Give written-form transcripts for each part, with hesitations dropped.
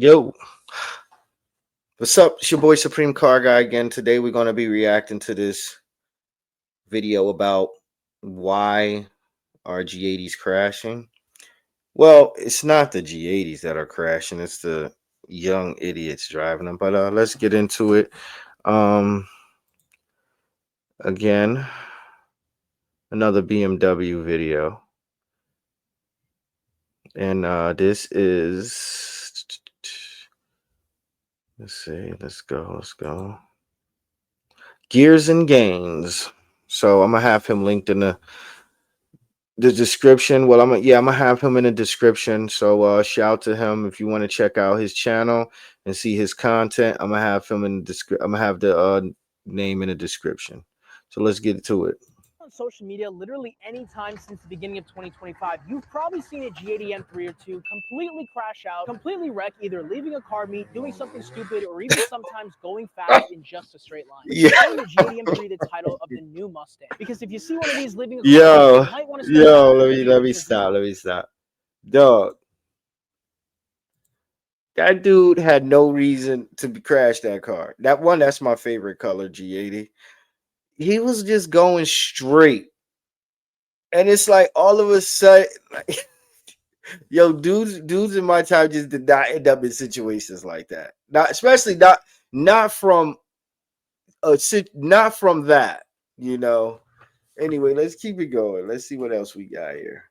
Yo, what's up? It's your boy Supreme Car Guy again. Today we're going to be reacting to this video about why are G80s crashing. Well, it's not the G80s that are crashing, it's the young idiots driving them. But let's get into it. Um, Again, another BMW video. And this is, let's see, let's go. Gears and Gains. So I'm gonna have him linked in the description. Well, I'm gonna have him in the description. So shout to him if you want to check out his channel and see his content. I'm gonna have him in the description. I'm gonna have the name in the description. So let's get to it. On social media literally any time since the beginning of 2025, you've probably seen a G80 M3 or two completely crash out, completely wreck, either leaving a car meet, doing something stupid, or even sometimes going fast in just a straight line. Yeah. Giving the G80 M3 the title of the new Mustang, because if you see one of these leaving a car Yo, meet, you might want to start let me stop. Dog, that dude had no reason to crash that car. That's my favorite color, G80. He was just going straight. And it's like all of a sudden, like, yo, dudes in my time just did not end up in situations like that. Not especially not from not from that, you know. Anyway, let's keep it going. Let's see what else we got here.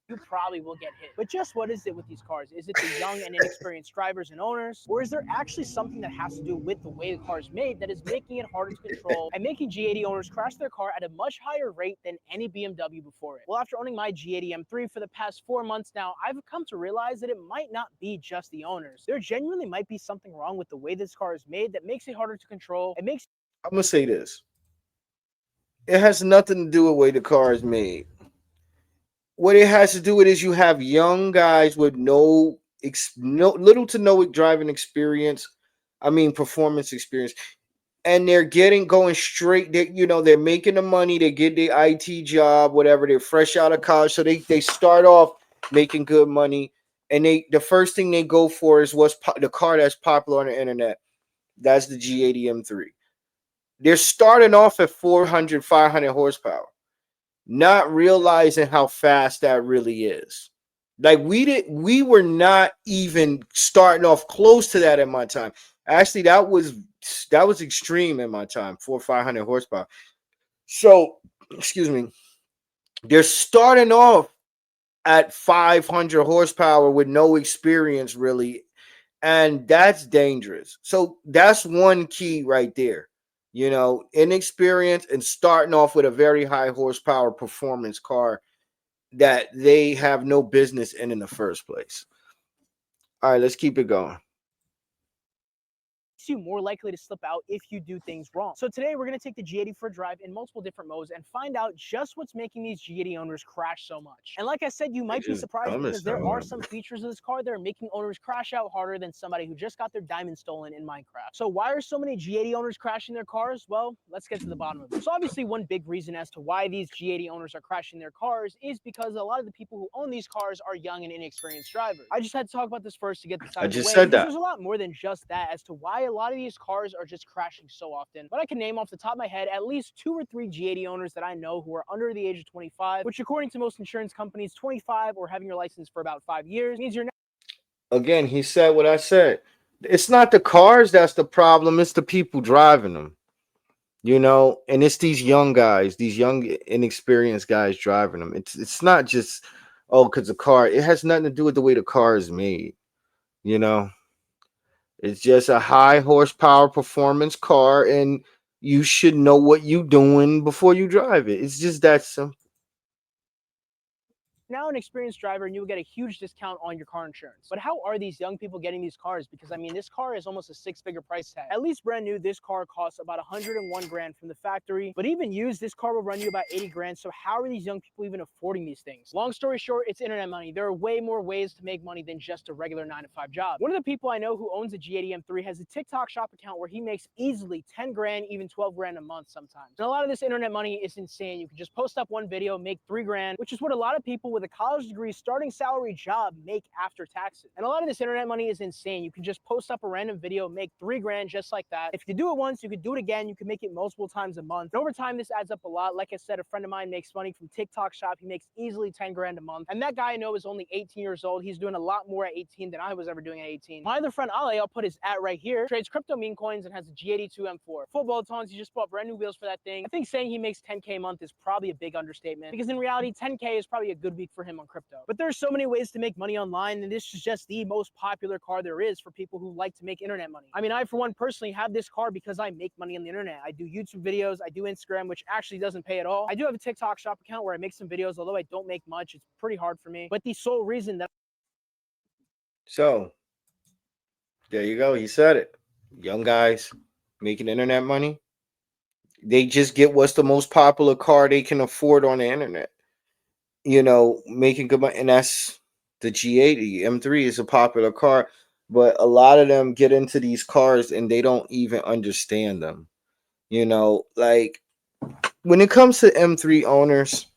you probably will get hit. But just what is it with these cars? Is it the young and inexperienced drivers and owners? Or is there actually something that has to do with the way the car is made that is making it harder to control and making G80 owners crash their car at a much higher rate than any BMW before it? Well, after owning my G80 M3 for the past 4 months now, I've come to realize that it might not be just the owners. There genuinely might be something wrong with the way this car is made that makes it harder to control. It makes I'm gonna say this. It has nothing to do with the way the car is made. What it has to do with is you have young guys with no little to no driving experience. I mean performance experience, and they're going straight. They're making the money. They get their IT job, whatever. They're fresh out of college, so they start off making good money, and the first thing they go for is the car that's popular on the internet. That's the G80 M3. They're starting off at 400, 500 horsepower, not realizing how fast that really is. Like we were not even starting off close to that in my time. Actually, that was extreme in my time, 400, 500 horsepower. So, excuse me, they're starting off at 500 horsepower with no experience really, and that's dangerous. So that's one key right there. Inexperience and starting off with a very high horsepower performance car that they have no business in the first place. All right, let's keep it going. You more likely to slip out if you do things wrong. So today we're going to take the G80 for a drive in multiple different modes and find out just what's making these G80 owners crash so much. And like I said, you might be surprised because there are some features of this car that are making owners crash out harder than somebody who just got their diamond stolen in Minecraft. So why are so many G80 owners crashing their cars? Well, let's get to the bottom of it. So obviously one big reason as to why these G80 owners are crashing their cars is because a lot of the people who own these cars are young and inexperienced drivers. I just had to talk about this first to get this out of the way, because there's a lot more than just that as to why a lot of these cars are just crashing so often. But I can name off the top of my head at least 2 or 3 G80 owners that I know who are under the age of 25, which according to most insurance companies, 25 or having your license for about 5 years means you're Again, he said what I said. It's not the cars that's the problem, it's the people driving them. And it's these young guys, these young inexperienced guys driving them. It's not just because the car, it has nothing to do with the way the car is made. It's just a high horsepower performance car, and you should know what you're doing before you drive it. It's just that simple. now an experienced driver and you will get a huge discount on your car insurance. But how are these young people getting these cars? Because I mean, this car is almost a 6-figure price tag. At least brand new, this car costs about 101 grand from the factory. But even used, this car will run you about 80 grand. So how are these young people even affording these things? Long story short, it's internet money. There are way more ways to make money than just a regular 9-to-5 job. One of the people I know who owns a G80 M3 has a TikTok shop account where he makes easily 10 grand, even 12 grand a month sometimes. And a lot of this internet money is insane. You can just post up one video, make 3 grand, which is what a lot of people with with a college degree, starting salary job make after taxes. And a lot of this internet money is insane. You can just post up a random video, make 3 grand just like that. If you do it once, you could do it again. You can make it multiple times a month. And over time, this adds up a lot. Like I said, a friend of mine makes money from TikTok shop. He makes easily 10 grand a month. And that guy I know is only 18 years old. He's doing a lot more at 18 than I was ever doing at 18. My other friend Ale, I'll put his at right here, trades crypto meme coins and has a G82 M4. Full bolt-ons, he just bought brand new wheels for that thing. I think saying he makes 10K a month is probably a big understatement, because in reality, 10K is probably a good week for him on crypto. But there's so many ways to make money online, and this is just the most popular car there is for people who like to make internet money. I mean, I, for one, personally have this car because I make money on the internet. I do YouTube videos, I do Instagram, which actually doesn't pay at all. I do have a TikTok shop account where I make some videos, although I don't make much. It's pretty hard for me. But the sole reason that... So there you go. He said it. Young guys making internet money. They just get what's the most popular car they can afford on the internet. Making good money, and that's the G80. M3 is a popular car, but a lot of them get into these cars and they don't even understand them. Like when it comes to M3 owners,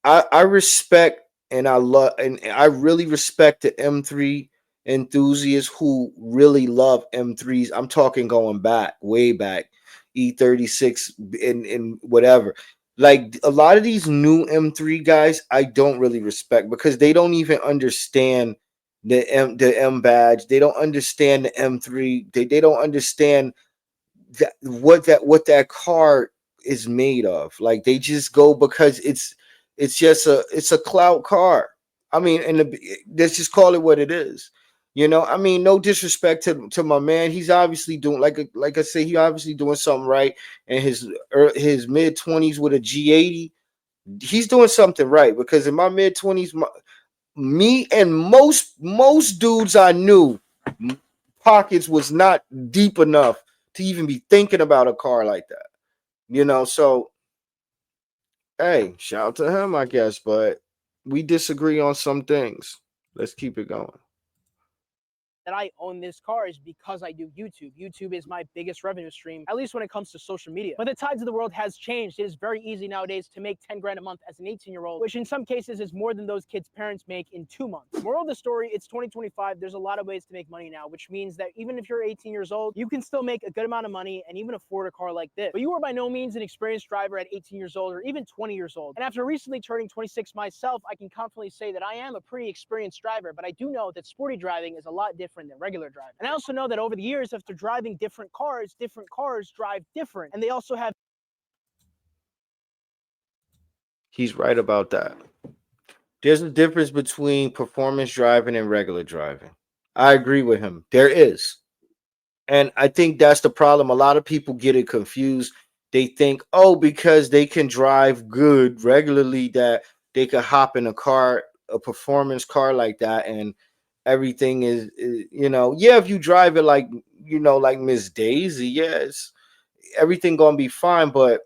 I respect and I love and I really respect the M3 enthusiasts who really love M3s. I'm talking going back, way back, E36 and whatever. Like a lot of these new M3 guys, I don't really respect because they don't even understand the M badge. They don't understand the M3. They don't understand what that car is made of. Like they just go because it's a clout car. I mean, let's just call it what it is. I mean, no disrespect to my man. He's obviously doing like I say, he obviously doing something right in his mid-20s with a G80. He's doing something right because in my mid-20s, me and most dudes I knew, pockets was not deep enough to even be thinking about a car like that. So hey, shout out to him, I guess, but we disagree on some things. Let's keep it going. I own this car is because I do YouTube. YouTube is my biggest revenue stream, at least when it comes to social media. But the tides of the world has changed. It is very easy nowadays to make 10 grand a month as an 18-year-old, which in some cases is more than those kids' parents make in 2 months. Moral of the story, it's 2025. There's a lot of ways to make money now, which means that even if you're 18 years old, you can still make a good amount of money and even afford a car like this. But you are by no means an experienced driver at 18 years old or even 20 years old. And after recently turning 26 myself, I can confidently say that I am a pretty experienced driver, but I do know that sporty driving is a lot different than regular driving. And I also know that over the years, after driving different cars drive different. And they also have... He's right about that. There's a difference between performance driving and regular driving. I agree with him. There is. And I think that's the problem. A lot of people get it confused. They think, oh, because they can drive good regularly, that they could hop in a performance car like that, and everything is yeah, if you drive it like Miss Daisy, yes, everything gonna be fine. But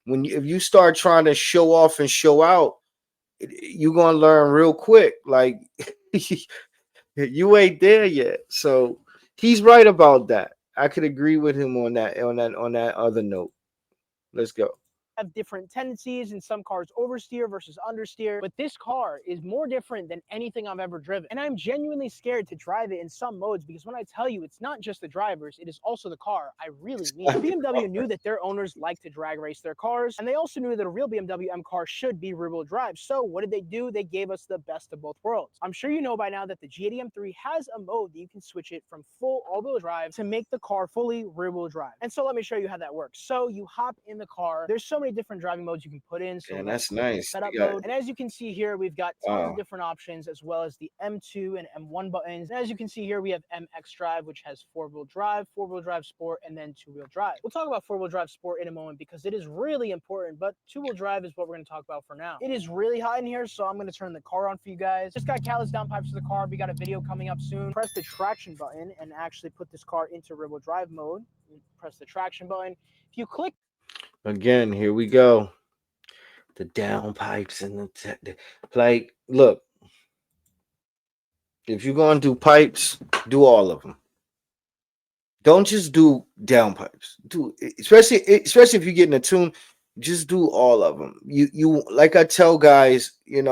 if you start trying to show off and show out, you're gonna learn real quick. Like you ain't there yet. So he's right about that. I could agree with him on that other note. Let's go. Have different tendencies, and some cars oversteer versus understeer, but this car is more different than anything I've ever driven. And I'm genuinely scared to drive it in some modes, because when I tell you it's not just the drivers, it is also the car, I really mean it. BMW knew that their owners like to drag race their cars, and they also knew that a real BMW M car should be rear-wheel drive. So what did they do? They gave us the best of both worlds. I'm sure you know by now that the G80 M3 has a mode that you can switch it from full all-wheel drive to make the car fully rear-wheel drive. And so let me show you how that works. So you hop in the car. There's so many different driving modes you can put in. So that's nice. Setup mode. And as you can see here, we've got tons of different options, as well as the M2 and M1 buttons. And as you can see here, we have MX Drive, which has four-wheel drive sport, and then two-wheel drive. We'll talk about four-wheel drive sport in a moment because it is really important, but two-wheel drive is what we're going to talk about for now. It is really hot in here, so I'm going to turn the car on for you guys. Just got catalyst downpipes to the car. We got a video coming up soon. Press the traction button and actually put this car into rear-wheel drive mode. Press the traction button. If you click... Again, here we go. The downpipes and like, look, if you're gonna do pipes, do all of them. Don't just do downpipes. Do especially if you're getting a tune. just do all of them. You like I tell guys, and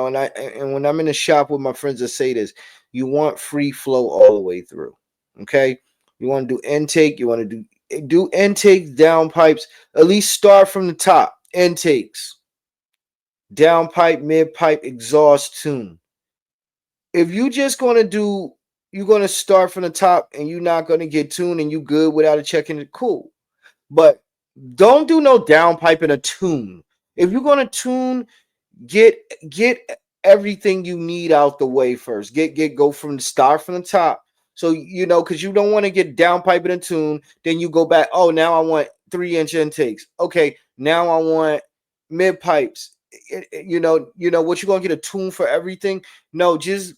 when I'm in the shop with my friends that say this, you want free flow all the way through. Okay, you want to do intake, you want to do intakes, downpipes. At least start from the top. Intakes, downpipe, mid pipe, exhaust, tune. If you just gonna do, you're gonna start from the top and you're not gonna get tuned and you good without a checking it, cool. But don't do no downpipe and a tune. If you're gonna tune, get get everything you need out the way first. Go from the start from the top. So because you don't want to get downpipe and a tune. Then you go back. Oh, now I want 3-inch intakes. Okay, now I want mid pipes. What you gonna get a tune for everything? No, just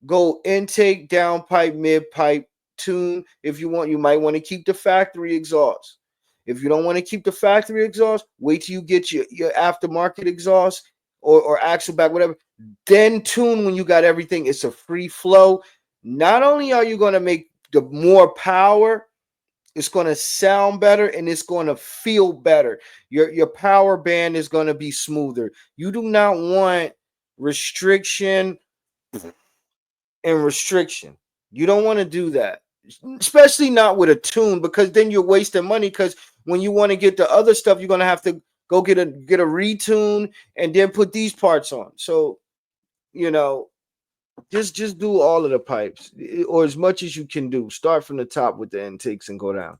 go intake, downpipe, mid pipe, tune. If you want, you might want to keep the factory exhaust. If you don't want to keep the factory exhaust, wait till you get your aftermarket exhaust or axle back, whatever. Then tune when you got everything. It's a free flow. Not only are you going to make the more power, it's going to sound better and it's going to feel better. Your power band is going to be smoother. You do not want restriction and restriction. You don't want to do that, especially not with a tune, because then you're wasting money. Because when you want to get the other stuff, you're gonna have to go get a retune and then put these parts on. So you know, just do all of the pipes or as much as you can do. Start from the top with the intakes and go down.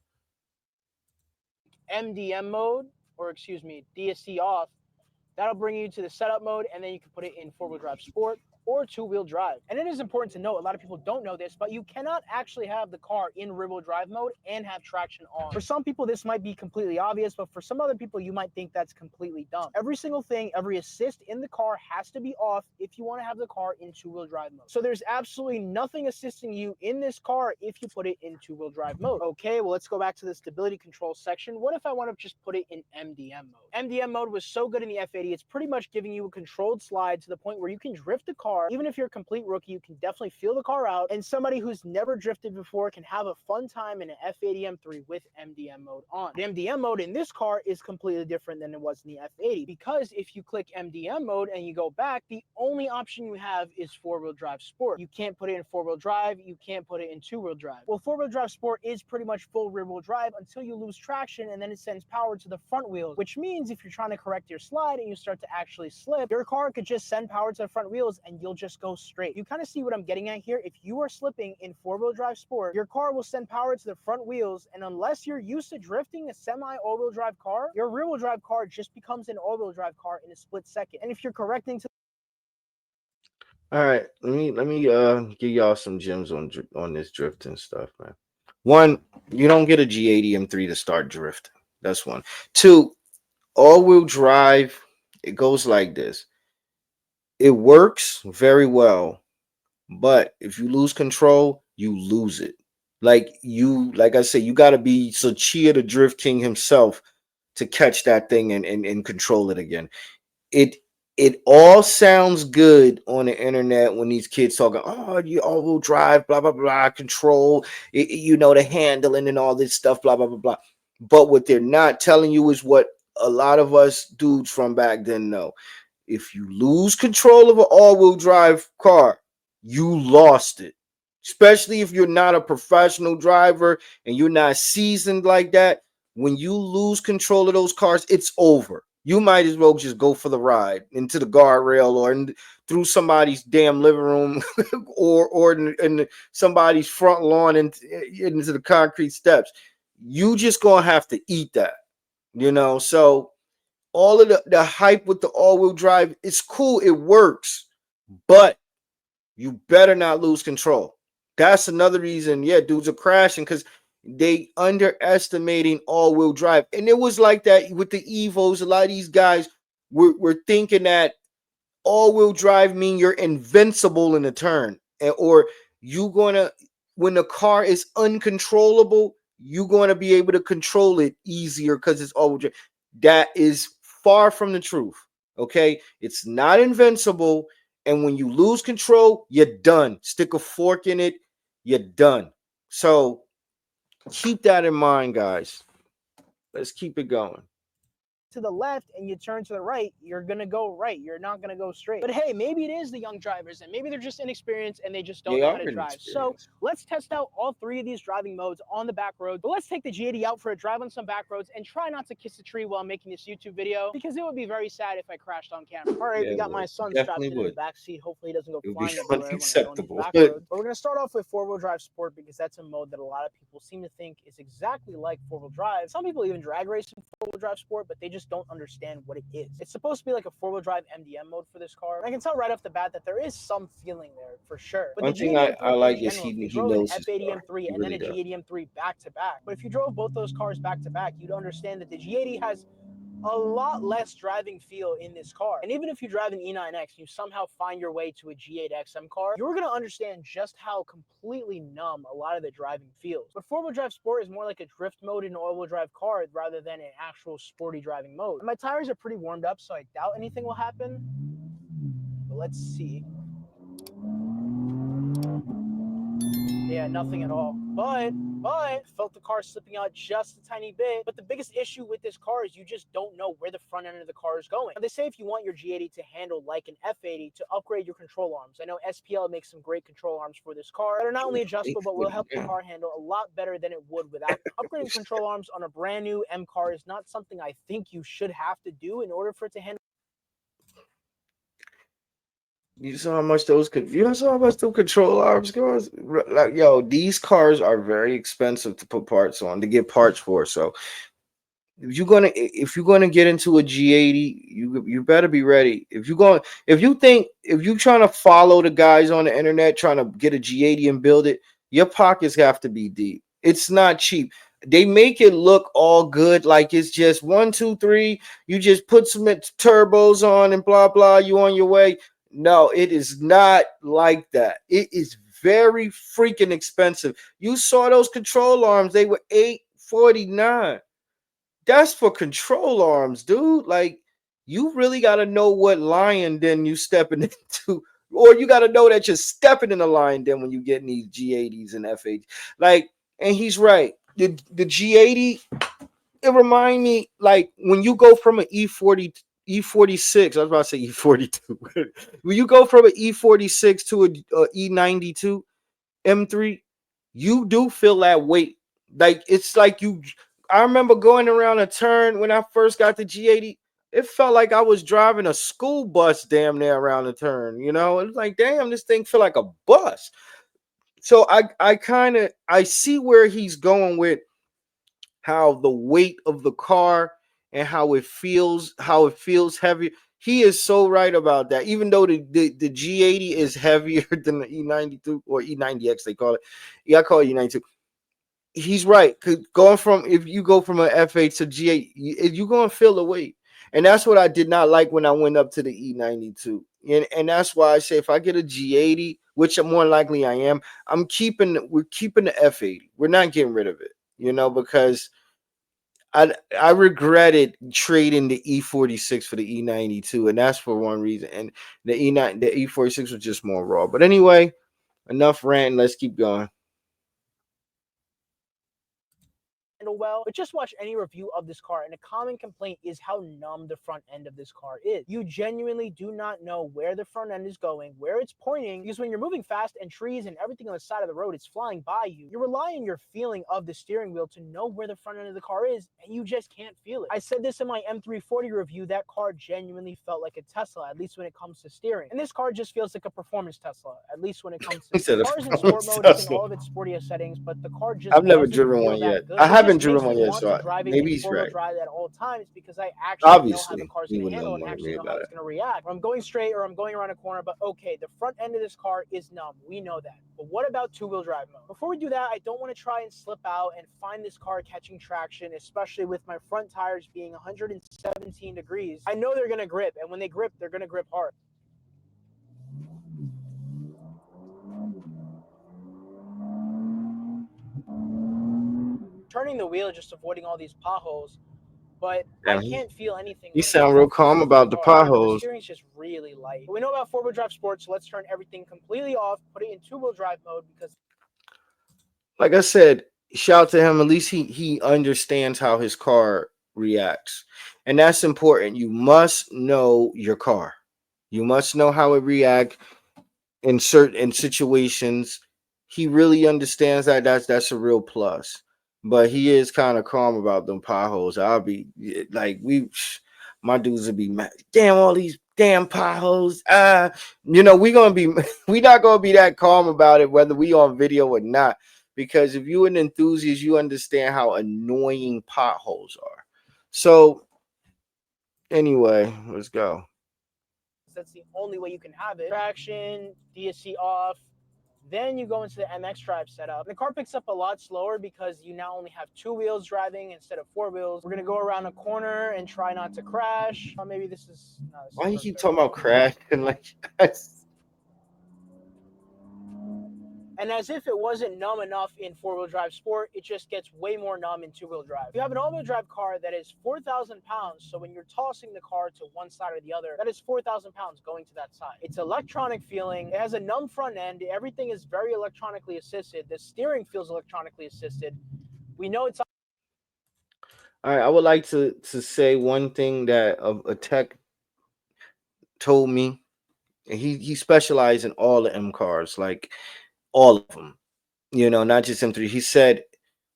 MDM mode, or excuse me, DSC off, that'll bring you to the setup mode, and then you can put it in four-wheel drive sport or two-wheel drive. And it is important to note, a lot of people don't know this, but you cannot actually have the car in rear-wheel drive mode and have traction on. For some people, this might be completely obvious, but for some other people, you might think that's completely dumb. Every single thing, every assist in the car has to be off if you want to have the car in two-wheel drive mode. So there's absolutely nothing assisting you in this car if you put it in two-wheel drive mode. Okay, well, let's go back to the stability control section. What if I want to just put it in MDM mode? MDM mode was so good in the F80, it's pretty much giving you a controlled slide to the point where you can drift the car. Even if you're a complete rookie, you can definitely feel the car out, and somebody who's never drifted before can have a fun time in an F80 M3 with MDM mode on. The MDM mode in this car is completely different than it was in the F80, because if you click MDM mode and you go back, the only option you have is four-wheel drive sport. You can't put it in four-wheel drive, you can't put it in two-wheel drive. Well, four-wheel drive sport is pretty much full rear-wheel drive until you lose traction, and then it sends power to the front wheels, which means if you're trying to correct your slide and you start to actually slip, your car could just send power to the front wheels and you'll just go straight. You kind of see what I'm getting at here. If you are slipping in four-wheel drive sport, your car will send power to the front wheels, and unless you're used to drifting a semi all-wheel drive car, your rear-wheel drive car just becomes an all-wheel drive car in a split second. And if you're correcting to All right, let me give y'all some gems on this drifting stuff, man. One, you don't get a G80 M3 to start drifting. That's one. Two, all-wheel drive. It goes like this. It works very well, but if you lose control, you lose it. Like I said, you got to be Sochia the Drift King himself to catch that thing and control it again. It it all sounds good on the internet when these kids talking, oh, you all-wheel drive, blah blah blah, control, the handling and all this stuff, blah blah blah blah. But what they're not telling you is what a lot of us dudes from back then know. If you lose control of an all-wheel drive car, you lost it. Especially if you're not a professional driver and you're not seasoned like that. When you lose control of those cars, it's over. You might as well just go for the ride into the guardrail or through somebody's damn living room or in somebody's front lawn and into the concrete steps. You just gonna have to eat that. So all of the hype with the all-wheel drive, it's cool, it works, but you better not lose control. That's another reason, yeah, dudes are crashing because they underestimating all-wheel drive. And it was like that with the Evos. A lot of these guys were thinking that all-wheel drive mean you're invincible in the turn. Or you gonna, when the car is uncontrollable, you gonna be able to control it easier because it's all-wheel drive. That is far from the truth. Okay, it's not invincible, and when you lose control, you're done. Stick a fork in it, you're done. So keep that in mind, guys. Let's keep it going. to the left and you turn to the right, you're gonna go right. You're not gonna go straight. But hey, maybe it is the young drivers, and maybe they're just inexperienced and they just don't They know how are to drive. So inexperienced. let's test out all three of these driving modes on the back road. But let's take the G80 out for a drive on some back roads and try not to kiss a tree while making this YouTube video, because it would be very sad if I crashed on camera. All right, Yeah, we it got would. my son strapped Definitely in the would. back seat. Hopefully he doesn't go It would be flying everywhere when I go on these unacceptable. back roads. But we're gonna start off with four-wheel drive sport because that's a mode that a lot of people seem to think is exactly like four-wheel drive. Some people even drag race in four-wheel drive sport, but they just don't understand what it is. It's supposed to be like a four-wheel drive MDM mode for this car. And I can tell right off the bat that there is some feeling there for sure. But One the thing G80 I M3 in like is general, if you he drove an knows his F80 car. M3 He and then really a does. G80 M3 back to back, but if you drove both those cars back to back, you'd understand that the G80 has a lot less driving feel in this car. And even if you drive an E9X, you somehow find your way to a G8 XM car, you're going to understand just how completely numb a lot of the driving feels. But four-wheel drive sport is more like a drift mode in an all-wheel drive car rather than an actual sporty driving mode. And my tires are pretty warmed up, so I doubt anything will happen. But let's see. Yeah, nothing at all. But felt the car slipping out just a tiny bit. But the biggest issue with this car is you just don't know where the front end of the car is going. Now, they say if you want your G80 to handle like an F80, to upgrade your control arms. I know SPL makes some great control arms for this car that are not only adjustable, but will help the car handle a lot better than it would without them. Upgrading control arms on a brand new M car is not something I think you should have to do in order for it to handle. You saw how much those could. You saw how much those control arms goes. Like, yo, these cars are very expensive to put parts on, to get parts for. So if you're gonna get into a G80, you better be ready. If you trying to follow the guys on the internet trying to get a G80 and build it, your pockets have to be deep. It's not cheap. They make it look all good, like it's just one, two, three. You just put some turbos on and blah blah. You on your way. No, it is not like that. It is very freaking expensive. You saw those control arms; they were $849. That's for control arms, dude. Like, you really got to know what lion den you stepping into, or you got to know that you're stepping in a lion den when you get in these G80s and F8s. Like, and he's right. The G80, it remind me like when you go from an E46. I was about to say E42. When you go from an E46 to a E92 M3, you do feel that weight. Like, it's like you. I remember going around a turn when I first got the G80. It felt like I was driving a school bus damn near around a turn. You know, it's like, damn, this thing feel like a bus. So I see where he's going with how the weight of the car and how it feels heavy. He is so right about that. Even though the G80 is heavier than the E92 or E90X, they call it. Yeah, I call it E92. He's right. Going from if you go from an F8 to G8, you're gonna feel the weight, and that's what I did not like when I went up to the E92. And that's why I say if I get a G80, which more likely I am, we're keeping the F80. We're not getting rid of it, because I regretted trading the E46 for the E92, and that's for one reason. And the E46 was just more raw. But anyway, enough ranting. Let's keep going. Well, but just watch any review of this car, and a common complaint is how numb the front end of this car is. You genuinely do not know where the front end is going, where it's pointing, because when you're moving fast and trees and everything on the side of the road is flying by you, you rely on your feeling of the steering wheel to know where the front end of the car is, and you just can't feel it. I said this in my M340 review, that car genuinely felt like a Tesla, at least when it comes to steering. And this car just feels like a performance Tesla, at least when it comes to steering. The car's in sport mode, it's in all of its sportiest settings, but the car just I've never doesn't driven feel one that yet. good. I It haven't just driven makes one me yet, want to so drive it maybe in he's four-wheel right. drive at all times, because I actually know how the Obviously, car's he going would to know handle and more than actually me know how about it's it. going to react. Or I'm going straight or I'm going around a corner, but okay, the front end of this car is numb. We know that. But what about two-wheel drive mode? Before we do that, I don't want to try and slip out and find this car catching traction, especially with my front tires being 117 degrees. I know they're going to grip, and when they grip, they're going to grip hard. Turning the wheel, just avoiding all these potholes, but I Damn, can't feel anything you when it sound comes real to this calm stupid about the car. Remember, the potholes. steering's just really light. But we know about four-wheel drive sports, so let's turn everything completely off, put it in two-wheel drive mode, because Like I said, shout to him. At least he understands how his car reacts. And that's important. You must know your car. You must know how it reacts in situations. He really understands that. That's a real plus. But he is kind of calm about them potholes. I'll be like, my dudes would be mad. Damn, all these damn potholes. We gonna be we not gonna be that calm about it whether we on video or not. Because if you're an enthusiast, you understand how annoying potholes are. So anyway, let's go. That's the only way you can have it. Traction, DSC off. Then you go into the MX drive setup. The car picks up a lot slower because you now only have 2 wheels driving instead of 4 wheels. We're gonna go around a corner and try not to crash. Maybe this is no, this Why is you keep perfect. talking about crashing like And as if it wasn't numb enough in 4-wheel drive sport, it just gets way more numb in 2-wheel drive. You have an all-wheel drive car that is 4,000 pounds, so when you're tossing the car to one side or the other, that is 4,000 pounds going to that side. It's electronic feeling. It has a numb front end. Everything is very electronically assisted. The steering feels electronically assisted. We know it's... All right, I would like to say one thing that a tech told me. He specialized in all the M cars, like all of them. Not just M3. He said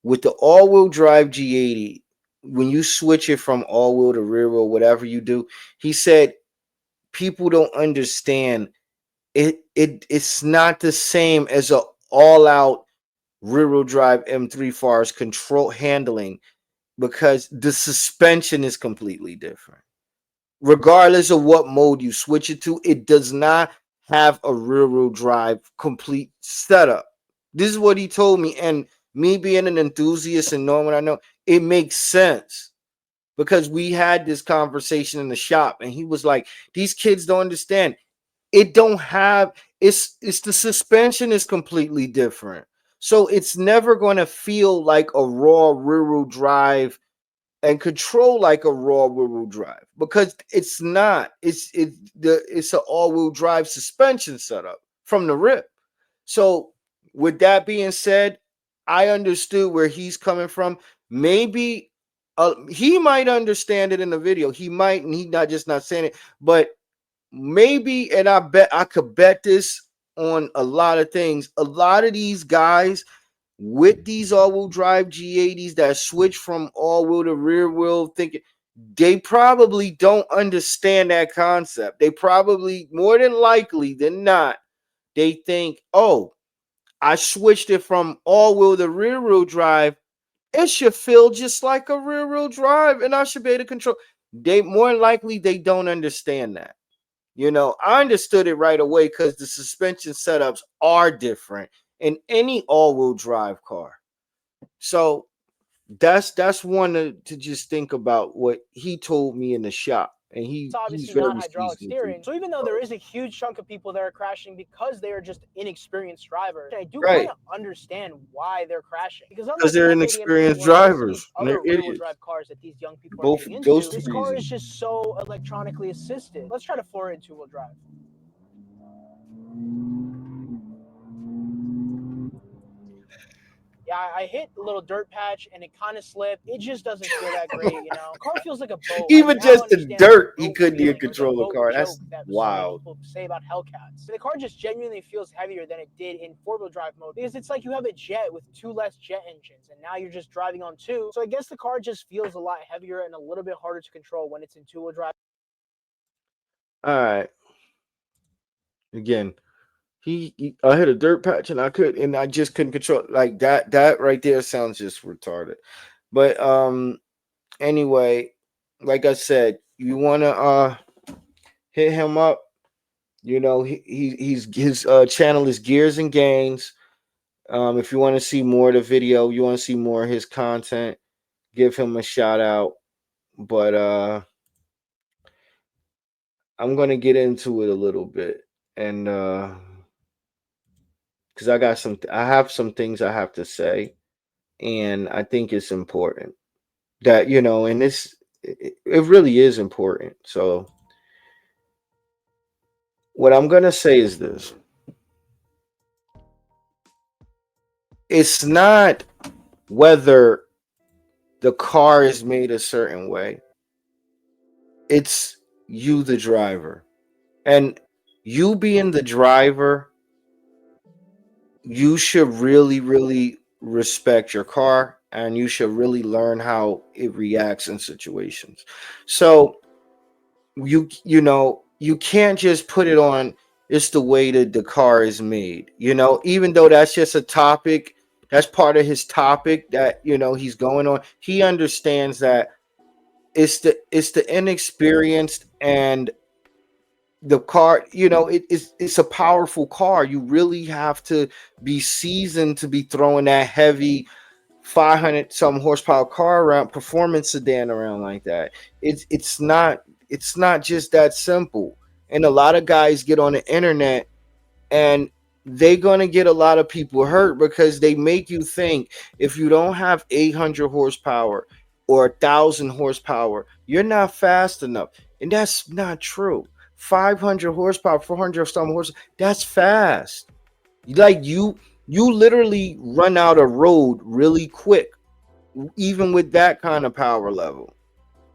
with the all-wheel drive G80, when you switch it from all-wheel to rear wheel, whatever you do, he said people don't understand it's not the same as a all-out rear-wheel drive M3 far as control handling, because the suspension is completely different. Regardless of what mode you switch it to, it does not have a rear wheel drive complete setup. This is what he told me. And me being an enthusiast and knowing what I know, it makes sense because we had this conversation in the shop and he was like, these kids don't understand. It don't have it's the suspension is completely different. So it's never going to feel like a raw rear wheel drive and control like a raw wheel drive, because it's not. It's an all-wheel drive suspension setup from the rip. So with that being said, I understood where he's coming from. Maybe he might understand it in the video. He might, and he not saying it, but maybe, and I bet I could bet this on a lot of things. A lot of these guys with these all-wheel drive G80s that switch from all-wheel to rear wheel, thinking they probably don't understand that concept. They probably, more than likely than not, they think, oh, I switched it from all-wheel to rear wheel drive. It should feel just like a rear wheel drive, and I should be able to control. They more than likely they don't understand that. I understood it right away because the suspension setups are different in any all-wheel drive car. So that's one to just think about what he told me in the shop, and It's he's obviously not very hydraulic seasoned too. steering. So even though there is a huge chunk of people that are crashing because they are just inexperienced drivers, I do kind Right, of understand why they're crashing. Because because unlike an they're F80 inexperienced M3 or most of these drivers and other they're rear-wheel idiots. drive cars that these young people are Both getting those into, two this car is reasons. just so electronically assisted. Let's try to floor it in two-wheel drive. Yeah, I hit a little dirt patch and it kind of slipped. It just doesn't feel that great. The car feels like a boat. I Even now just the understand the dirt, he boat couldn't even feeling or the control the boat car. joke That's that so many wild. people say about Hellcats. The car just genuinely feels heavier than it did in four-wheel drive mode because it's like you have a jet with two less jet engines and now you're just driving on two. So I guess the car just feels a lot heavier and a little bit harder to control when it's in two-wheel drive. All right, again, I hit a dirt patch and I just couldn't control it. Like that right there sounds just retarded. But anyway, like I said, you wanna hit him up. He's his channel is Gears and Gains. If you want to see more of the video, you want to see more of his content, give him a shout out. But I'm gonna get into it a little bit, and because I have some things I have to say, and I think it's important that and it really is important. So what I'm gonna say is this: it's not whether the car is made a certain way. It's you, the driver. And you being the driver, you should really, really respect your car and you should really learn how it reacts in situations. So you can't just put it on it's the way that the car is made. Even though that's just a topic, that's part of his topic that he's going on. He understands that it's the inexperienced and the car, it's a powerful car. You really have to be seasoned to be throwing that heavy 500 some horsepower car around, performance sedan around like that. It's not just that simple. And a lot of guys get on the internet and they're going to get a lot of people hurt because they make you think if you don't have 800 horsepower or 1,000 horsepower, you're not fast enough. And that's not true. 500 horsepower, 400 some horsepower, that's fast. Like you literally run out a road really quick, even with that kind of power level.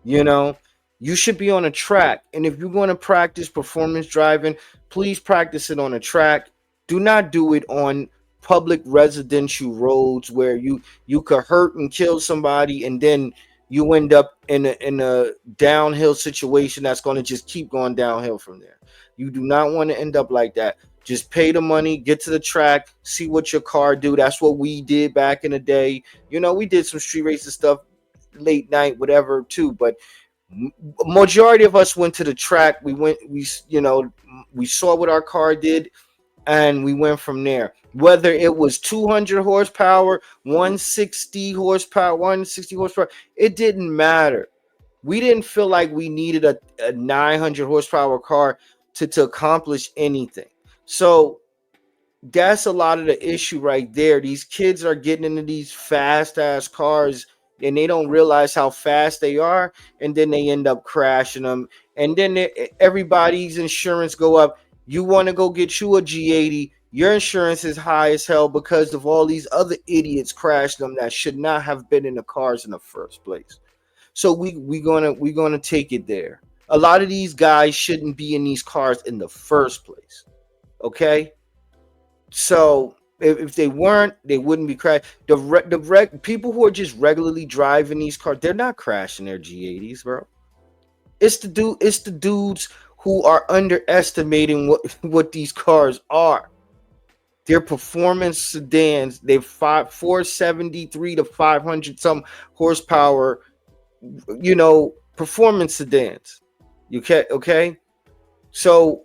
You know, you should be on a track. And if you're going to practice performance driving, please practice it on a track. Do not do it on public residential roads where you could hurt and kill somebody and then you end up in a downhill situation that's going to just keep going downhill from there. You do not want to end up like that. Just pay the money, get to the track, see what your car do. That's what we did back in the day. We did some street racing stuff late night, whatever, too. But majority of us went to the track. We saw what our car did, and we went from there. Whether it was 200 horsepower, 160 horsepower, it didn't matter. We didn't feel like we needed a 900 horsepower car to accomplish anything. So that's a lot of the issue right there. These kids are getting into these fast ass cars and they don't realize how fast they are, and then they end up crashing them. And then everybody's insurance go up. You want to go get you a G80, your insurance is high as hell because of all these other idiots crashing them that should not have been in the cars in the first place. So we're gonna take it there. A lot of these guys shouldn't be in these cars in the first place. Okay, so if they weren't, they wouldn't be crashing. People who are just regularly driving these cars, they're not crashing their G80s, bro. It's the dudes who are underestimating what these cars are. They're performance sedans. They're 473 to 500 some horsepower. Performance sedans. Okay. So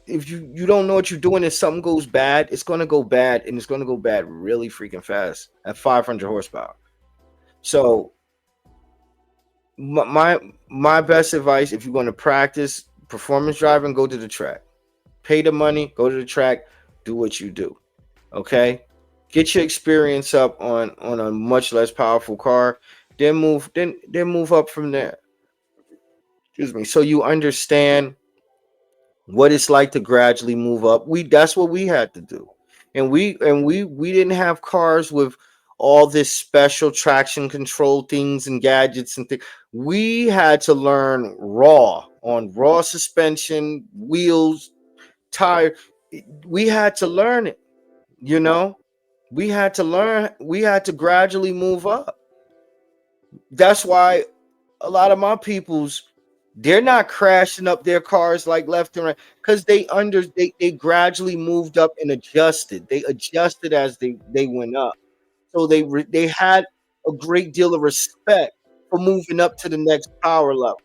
if you don't know what you're doing and something goes bad, it's gonna go bad, and it's gonna go bad really freaking fast at 500 horsepower. So my best advice, if you're going to practice performance driving, go to the track. Pay the money, go to the track, do what you do. Okay? Get your experience up on a much less powerful car, then move up from there. Excuse me. So you understand what it's like to gradually move up. That's what we had to do. And we didn't have cars with all this special traction control things and gadgets and things. We had to learn raw suspension, wheels, tire. We had to learn it, you know. We had to gradually move up. That's why a lot of my people's, they're not crashing up their cars like left and right because they gradually moved up and adjusted. They adjusted as they went up. So they had a great deal of respect for moving up to the next power level.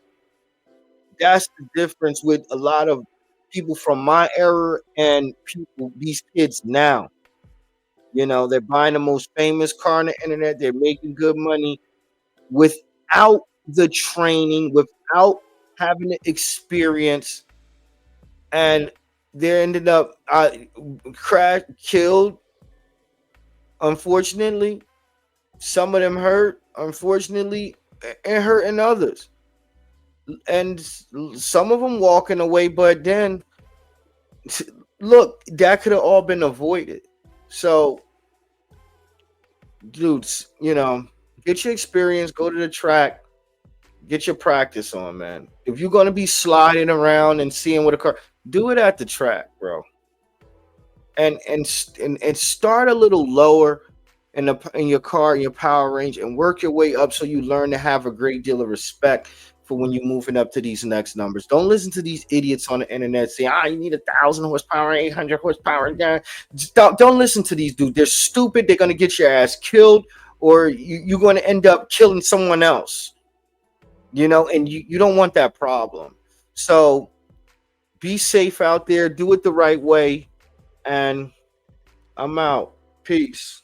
That's the difference with a lot of people from my era and these kids now. They're buying the most famous car on the internet. They're making good money without the training, without having the experience, and they ended up crash killed. Unfortunately, some of them hurt. Unfortunately, and hurting others, and some of them walking away. But then, look, that could have all been avoided. So, dudes, Get your experience. Go to the track. Get your practice on, man. If you're gonna be sliding around and seeing what a car, do it at the track, bro. And start a little lower in your car, in your power range, and work your way up so you learn to have a great deal of respect for when you're moving up to these next numbers. Don't listen to these idiots on the internet saying, you need 1,000 horsepower, 800 horsepower. Yeah. Just don't listen to these dudes. They're stupid. They're gonna get your ass killed, or you're gonna end up killing someone else. And you don't want that problem. So be safe out there, do it the right way, and I'm out. Peace.